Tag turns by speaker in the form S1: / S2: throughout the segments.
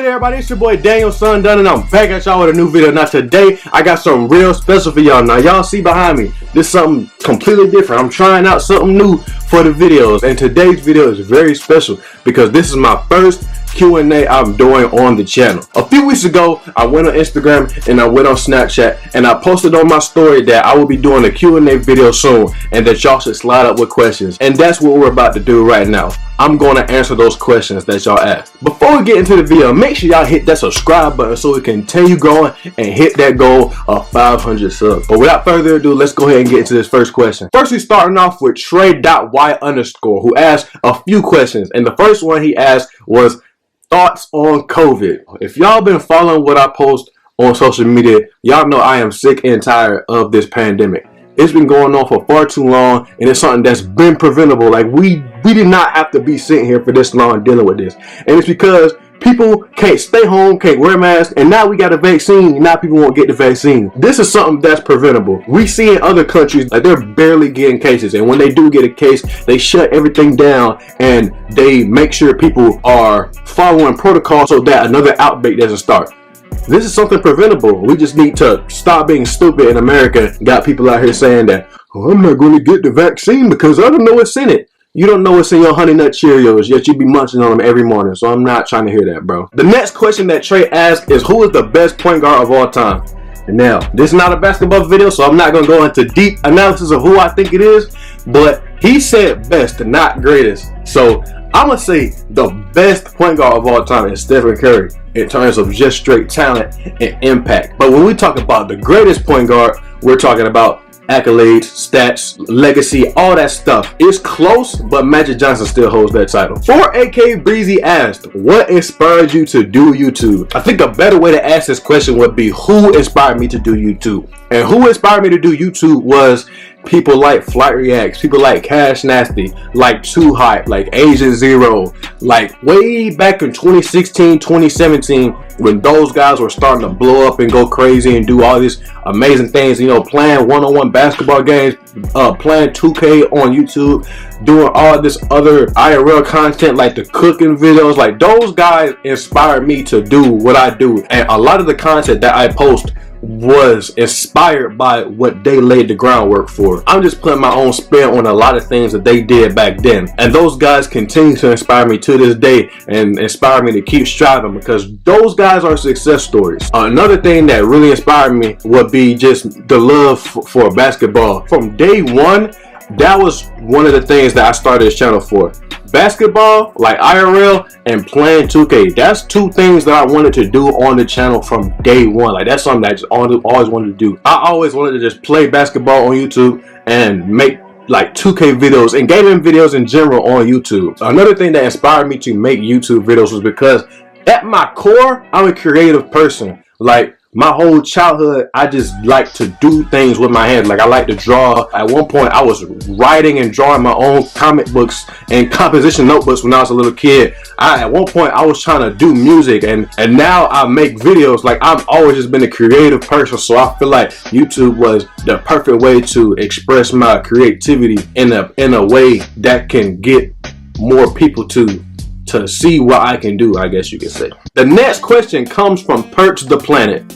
S1: good, everybody? It's your boy Daniel Sundun, and I'm back at y'all with a new video. Now today I got something real special for y'all. Now y'all see behind me, this is something completely different. I'm trying out something new for the videos, and today's video is very special because this is my first Q&A I'm doing on the channel. A few weeks ago, I went on Instagram and I went on Snapchat and I posted on my story that I will be doing a Q&A video soon and that y'all should slide up with questions. And that's what we're about to do right now. I'm going to answer those questions that y'all asked. Before we get into the video, make sure y'all hit that subscribe button so we continue growing and hit that goal of 500 subs. But without further ado, let's go ahead and get into this first question. First, we're starting off with Trey.y_, who asked a few questions. And the first one he asked was thoughts on COVID. If y'all been following what I post on social media, y'all know I am sick and tired of this pandemic. It's been going on for far too long, and it's something that's been preventable. Like we did not have to be sitting here for this long dealing with this. And it's because people can't stay home, can't wear masks, and now we got a vaccine, and now people won't get the vaccine. This is something that's preventable. We see in other countries, like they're barely getting cases, and when they do get a case, they shut everything down, and they make sure people are following protocol so that another outbreak doesn't start. This is something preventable. We just need to stop being stupid in America. Got people out here saying that, oh, I'm not going to get the vaccine because I don't know what's in it. You don't know what's in your Honey Nut Cheerios, yet you be munching on them every morning. So I'm not trying to hear that, bro. The next question that Trey asked is, who is the best point guard of all time? And now, this is not a basketball video, so I'm not going to go into deep analysis of who I think it is. But he said best, not greatest. So I'm going to say the best point guard of all time is Stephen Curry in terms of just straight talent and impact. But when we talk about the greatest point guard, we're talking about accolades, stats, legacy, all that stuff. It's close, but Magic Johnson still holds that title. 4AK Breezy asked, what inspired you to do YouTube? I think a better way to ask this question would be, who inspired me to do YouTube? And who inspired me to do YouTube was people like Flight Reacts, people like Cash Nasty, like Too Hype, like Asian Zero, like way back in 2016, 2017, when those guys were starting to blow up and go crazy and do all these amazing things, you know, playing one-on-one basketball games, playing 2K on YouTube, doing all this other IRL content like the cooking videos. Like, those guys inspired me to do what I do, and a lot of the content that I post was inspired by what they laid the groundwork for. I'm just putting my own spin on a lot of things that they did back then, and those guys continue to inspire me to this day and inspire me to keep striving because those guys are success stories. Another thing that really inspired me would be just the love for basketball. From day one, that was one of the things that I started this channel for. Basketball, like IRL, and playing 2K. That's two things that I wanted to do on the channel from day one. Like, that's something that I just always wanted to do. I always wanted to just play basketball on YouTube and make like 2K videos and gaming videos in general on YouTube. So another thing that inspired me to make YouTube videos was because at my core, I'm a creative person. Like, my whole childhood, I just like to do things with my hands. Like, I like to draw. At one point, I was writing and drawing my own comic books and composition notebooks when I was a little kid. At one point, I was trying to do music, and now I make videos. Like, I've always just been a creative person, so I feel like YouTube was the perfect way to express my creativity in a way that can get more people to see what I can do, I guess you could say. The next question comes from Perch the Planet.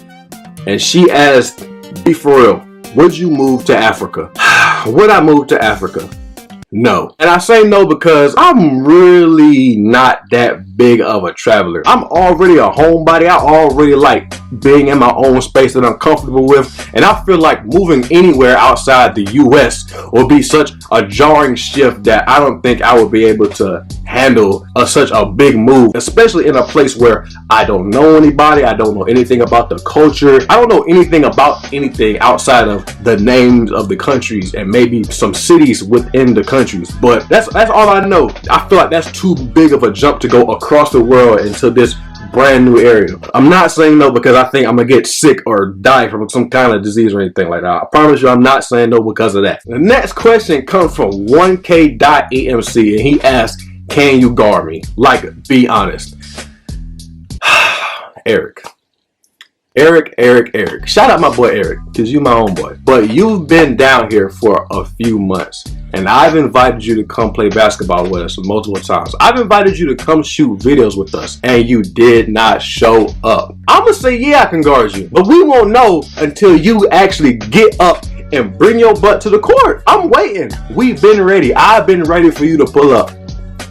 S1: And she asked, be for real, would you move to Africa? Would I move to Africa? No. And I say no because I'm really not that big of a traveler. I'm already a homebody. I already like being in my own space that I'm comfortable with. And I feel like moving anywhere outside the US will be such a jarring shift that I don't think I would be able to handle such a big move, especially in a place where I don't know anybody, I don't know anything about the culture, I don't know anything about anything outside of the names of the countries and maybe some cities within the countries. But that's all I know. I feel like that's too big of a jump to go across the world into this brand new area. I'm not saying no because I think I'm gonna get sick or die from some kind of disease or anything like that. I promise you I'm not saying no because of that. The next question comes from 1K.EMC, and he asked, can you guard me? Like, be honest. Eric, Eric. Shout out my boy Eric, because you my homeboy. But you've been down here for a few months, and I've invited you to come play basketball with us multiple times. I've invited you to come shoot videos with us, and you did not show up. I'm gonna say, yeah, I can guard you, but we won't know until you actually get up and bring your butt to the court. I'm waiting. We've been ready. I've been ready for you to pull up.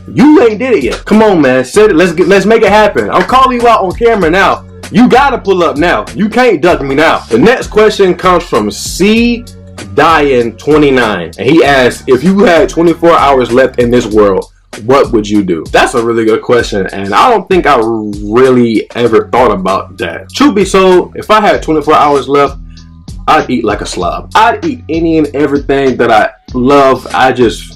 S1: You ain't did it yet. Come on, man. Said it. Let's make it happen. I'm calling you out on camera now. You gotta pull up now. You can't duck me now. The next question comes from C Dian 29, and he asks, if you had 24 hours left in this world, what would you do? That's a really good question, and I don't think I really ever thought about that. Truth be told, if I had 24 hours left, I'd eat like a slob. I'd eat any and everything that I love. I just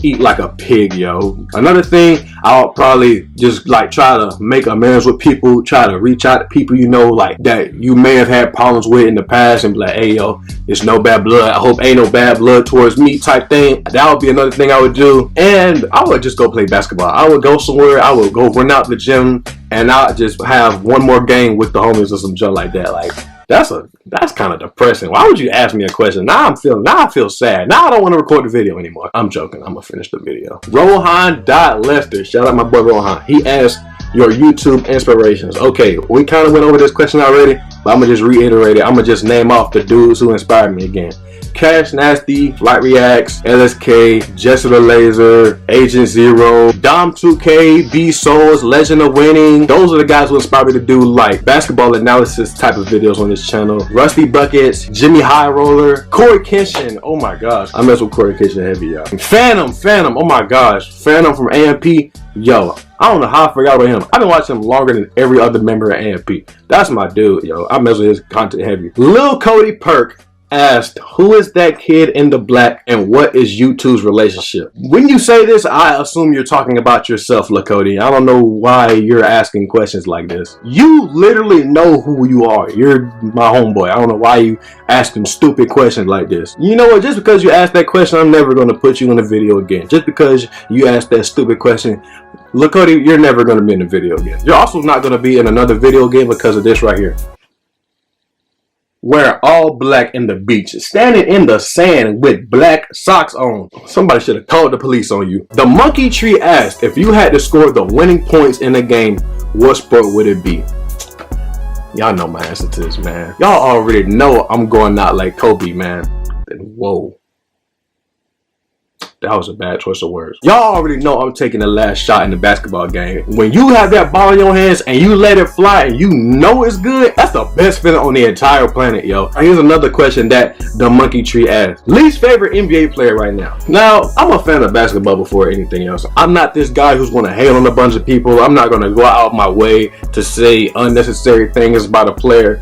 S1: eat like a pig, yo. Another thing, I'll probably just like try to make amends with people, try to reach out to people you know, like that you may have had problems with in the past, and be like, hey, yo, it's no bad blood. I hope ain't no bad blood towards me type thing. That would be another thing I would do. And I would just go play basketball. I would go somewhere, I would go run out the gym, and I'd just have one more game with the homies or some junk like that. Like, that's kind of depressing. Why would you ask me a question? Now I feel sad. Now I don't want to record the video anymore. I'm joking. I'm gonna finish the video. Rohan.Lester. Shout out my boy Rohan. He asked your YouTube inspirations. Okay, we kind of went over this question already, but I'm gonna just reiterate it. I'm gonna just name off the dudes who inspired me again. Cash Nasty, Flight Reacts, LSK, Jesse the Laser, Agent Zero, Dom 2K, B Souls, Legend of Winning. Those are the guys who inspired me to do like basketball analysis type of videos on this channel. Rusty Buckets, Jimmy High Roller, Corey Kenshin. Oh my gosh, I mess with Corey Kenshin heavy, y'all. Phantom. Oh my gosh, Phantom from AMP. Yo, I don't know how I forgot about him. I've been watching him longer than every other member of AMP. That's my dude, yo. I mess with his content heavy. Lil Cody Perk asked, who is that kid in the black and what is YouTube's relationship? When you say this, I assume you're talking about yourself, Lakody. I don't know why you're asking questions like this. You literally know who you are. You're my homeboy. I don't know why you asking stupid questions like this. You know what? Just because you asked that question, I'm never going to put you in the video again. Just because you asked that stupid question, Lakody, you're never going to be in the video again. You're also not going to be in another video again because of this right here. Wear all black in the beach, standing in the sand with black socks on. Somebody should have called the police on you. The Monkey Tree asked, if you had to score the winning points in a game, what sport would it be? Y'all know my answer to this, man. Y'all already know I'm going out like Kobe, man. Whoa. That was a bad choice of words. Y'all already know I'm taking the last shot in the basketball game. When you have that ball in your hands and you let it fly and you know it's good, that's the best feeling on the entire planet, yo. Here's another question that the Monkey Tree asked. Least favorite NBA player right now? Now, I'm a fan of basketball before anything else. I'm not this guy who's going to hate on a bunch of people. I'm not going to go out my way to say unnecessary things about a player.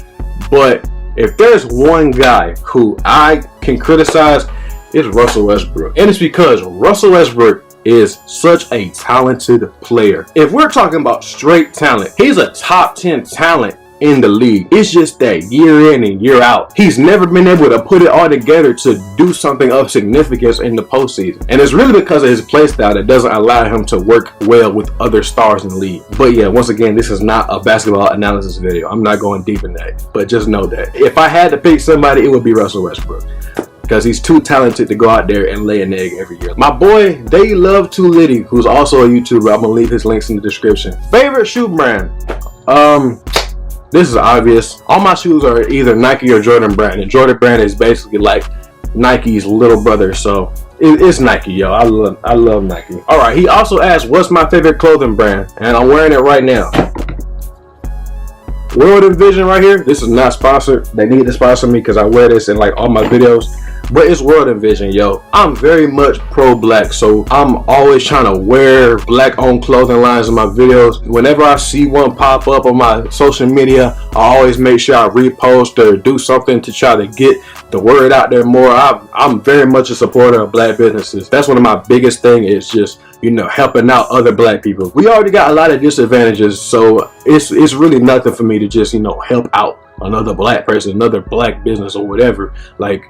S1: But if there's one guy who I can criticize, it's Russell Westbrook. And it's because Russell Westbrook is such a talented player. If we're talking about straight talent, he's a top 10 talent in the league. It's just that year in and year out, he's never been able to put it all together to do something of significance in the postseason. And it's really because of his play style that doesn't allow him to work well with other stars in the league. But yeah, once again, this is not a basketball analysis video. I'm not going deep in that. But just know that if I had to pick somebody, it would be Russell Westbrook. Because he's too talented to go out there and lay an egg every year. My boy, They Love Too Litty, who's also a YouTuber. I'm gonna leave his links in the description. Favorite shoe brand? This is obvious. All my shoes are either Nike or Jordan Brand. And Jordan Brand is basically like Nike's little brother. So it's Nike, yo. I love Nike. All right, he also asked, what's my favorite clothing brand? And I'm wearing it right now. World Envision right here. This is not sponsored. They need to sponsor me because I wear this in like all my videos. But it's World Envision, yo. I'm very much pro-black, so I'm always trying to wear black-owned clothing lines in my videos. Whenever I see one pop up on my social media, I always make sure I repost or do something to try to get the word out there more. I'm very much a supporter of black businesses. That's one of my biggest things, is just, you know, helping out other black people. We already got a lot of disadvantages, so it's really nothing for me to just, you know, help out another black person, another black business or whatever. Like,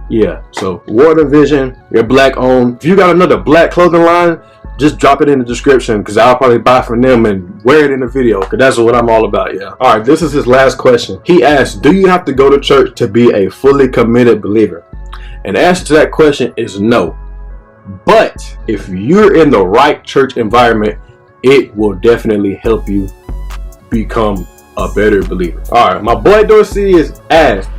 S1: yeah, so World Envision, you're black owned. If you got another black clothing line, just drop it in the description, because I'll probably buy from them and wear it in the video, because that's what I'm all about, yeah. Alright, this is his last question. He asked, do you have to go to church to be a fully committed believer? And the answer to that question is no. But if you're in the right church environment, it will definitely help you become a better believer. Alright, my boy Dorsey is asked,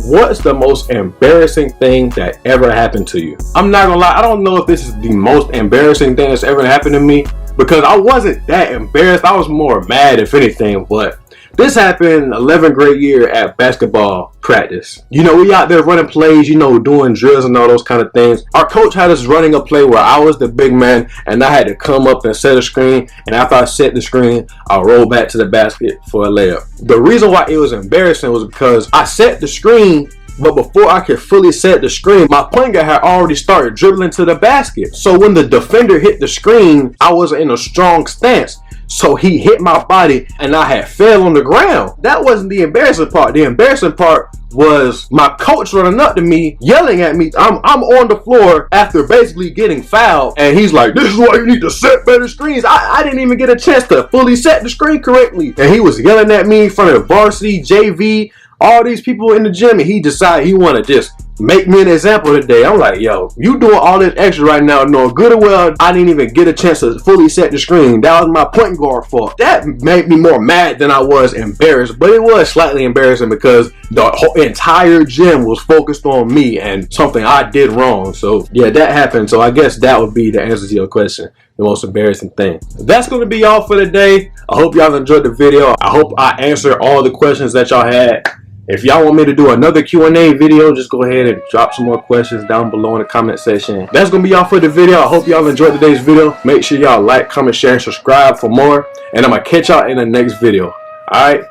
S1: what's the most embarrassing thing that ever happened to you? I'm not gonna lie, I don't know if this is the most embarrassing thing that's ever happened to me, because I wasn't that embarrassed. I was more mad, if anything. But this happened 11th grade year at basketball practice. You know, we out there running plays, you know, doing drills and all those kind of things. Our coach had us running a play where I was the big man and I had to come up and set a screen, and after I set the screen, I rolled back to the basket for a layup. The reason why it was embarrassing was because I set the screen, but before I could fully set the screen, my point guard had already started dribbling to the basket. So when the defender hit the screen, I was in a strong stance. So he hit my body and I had fell on the ground. That wasn't the embarrassing part. The embarrassing part was my coach running up to me, yelling at me. I'm on the floor after basically getting fouled, and he's like, this is why you need to set better screens. I didn't even get a chance to fully set the screen correctly. And he was yelling at me in front of varsity, JV, all these people in the gym, and he decided he wanted to just make me an example today. I'm like, yo, you doing all this extra right now, knowing good and well I didn't even get a chance to fully set the screen. That was my point guard fault. That made me more mad than I was embarrassed, but it was slightly embarrassing because the whole entire gym was focused on me and something I did wrong. So yeah, that happened. So I guess that would be the answer to your question, the most embarrassing thing. That's going to be all for today. I hope y'all enjoyed the video. I hope I answered all the questions that y'all had. If y'all want me to do another Q&A video, just go ahead and drop some more questions down below in the comment section. That's going to be all for the video. I hope y'all enjoyed today's video. Make sure y'all like, comment, share, and subscribe for more. And I'm going to catch y'all in the next video. Alright?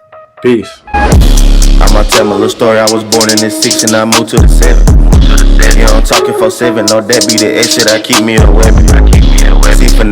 S1: Peace.
S2: I'ma tell my little story. I was born in the 6 and I moved to the 7. You know, I'm talking for 7. No, that be the X shit. I keep me a weapon. See, finesse.